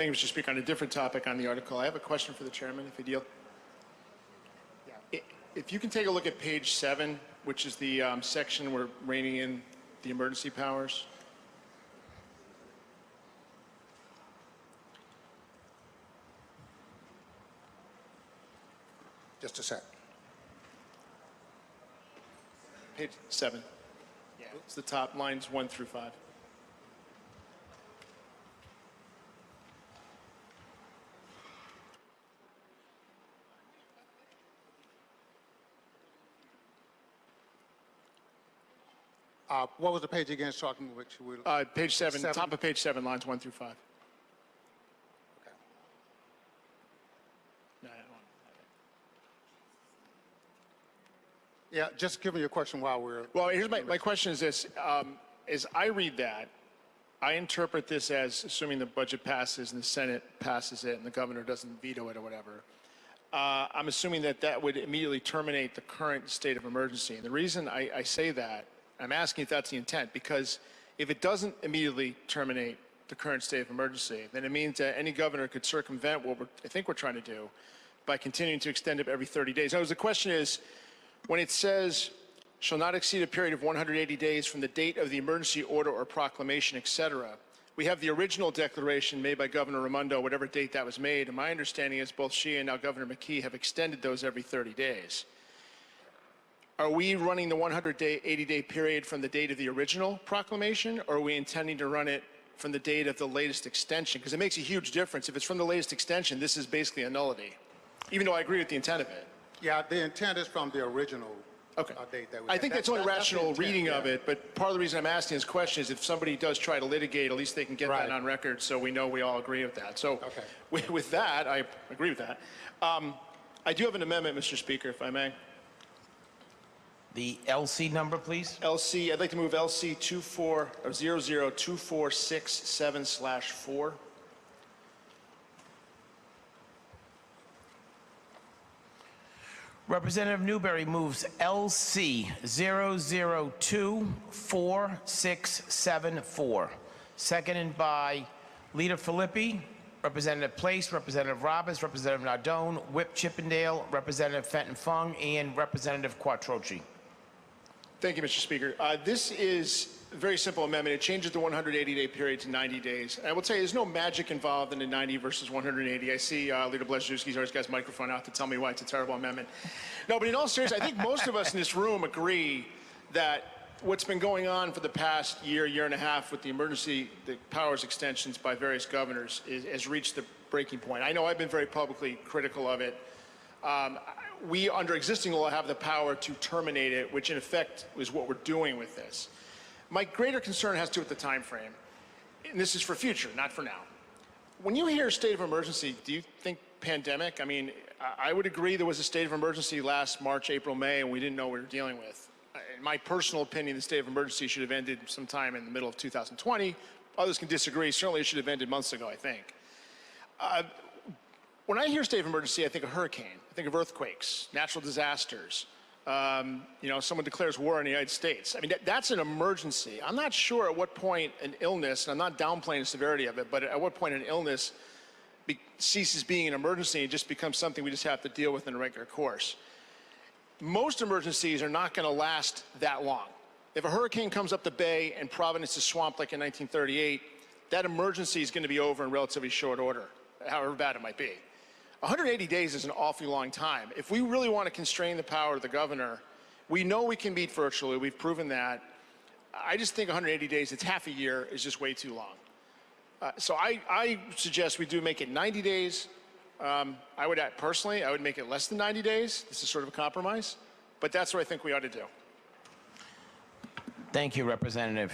Thank you, Mr. Speaker. On a different topic on the article, I have a question for the chairman, if you yield. If you can take a look at page 7, which is the section we're reining in the emergency powers. Just a sec. Page 7. Yeah, it's the top lines 1 through 5. What was the page again? Talking which we Page 7, top of page 7, lines 1 through 5. Okay. No, I don't want to Yeah, just give me your question while we're. Well, here's my question is this. As I read that, I interpret this as assuming the budget passes and the Senate passes it and the governor doesn't veto it or whatever. I'm assuming that that would immediately terminate the current state of emergency. And the reason I say that, I'm asking if that's the intent, because if it doesn't immediately terminate the current state of emergency, then it means that any governor could circumvent what I think we're trying to do by continuing to extend it every 30 days. Now, the question is, when it says, shall not exceed a period of 180 days from the date of the emergency order or proclamation, etc., we have the original declaration made by Governor Raimondo, whatever date that was made, and my understanding is both she and now Governor McKee have extended those every 30 days. Are we running the 180-day period from the date of the original proclamation, or are we intending to run it from the date of the latest extension? Because it makes a huge difference. If it's from the latest extension, this is basically a nullity, even though I agree with the intent of it. Yeah, the intent is from the original date that we. I think that's only rational reading of it, but part of the reason I'm asking this question is if somebody does try to litigate, at least they can get that on record so we know we all agree with that. So with that, I agree with that. I do have an amendment, Mr. Speaker, if I may. The LC number, please. LC, I'd like to move LC 00247/4. Representative Newberry moves LC 0024674. Seconded by Leader Filippi, Representative Place, Representative Roberts, Representative Nardone, Whip Chippendale, Representative Fenton Fung, and Representative Quattrochi. Thank you, Mr. Speaker. This is a very simple amendment. It changes the 180-day period to 90 days. And I will tell you, there's no magic involved in the 90 versus 180. I see Leader Blazewski's always got his microphone out to tell me why it's a terrible amendment. No, but in all seriousness, I think most of us in this room agree that what's been going on for the past year and a half with the powers extensions by various governors has reached the breaking point. I know I've been very publicly critical of it. We, under existing law, have the power to terminate it, which in effect is what we're doing with this. My greater concern has to do with the time frame, and this is for future, not for now. When you hear state of emergency, do you think pandemic? I mean, I would agree there was a state of emergency last March, April, May, and we didn't know what we were dealing with. In my personal opinion, the state of emergency should have ended sometime in the middle of 2020. Others can disagree. Certainly it should have ended months ago, I think. When I hear state of emergency, I think of hurricane. I think of earthquakes, natural disasters. Someone declares war in the United States. I mean, that's an emergency. I'm not sure at what point an illness, and I'm not downplaying the severity of it, but at what point an illness ceases being an emergency and just becomes something we just have to deal with in a regular course. Most emergencies are not going to last that long. If a hurricane comes up the bay and Providence is swamped like in 1938, that emergency is going to be over in relatively short order, however bad it might be. 180 days is an awfully long time. If we really want to constrain the power of the governor, we know we can meet virtually. We've proven that. I just think 180 days, it's half a year, is just way too long. So I suggest we do make it 90 days. Personally, I would make it less than 90 days. This is sort of a compromise, but that's what I think we ought to do. Thank you, Representative.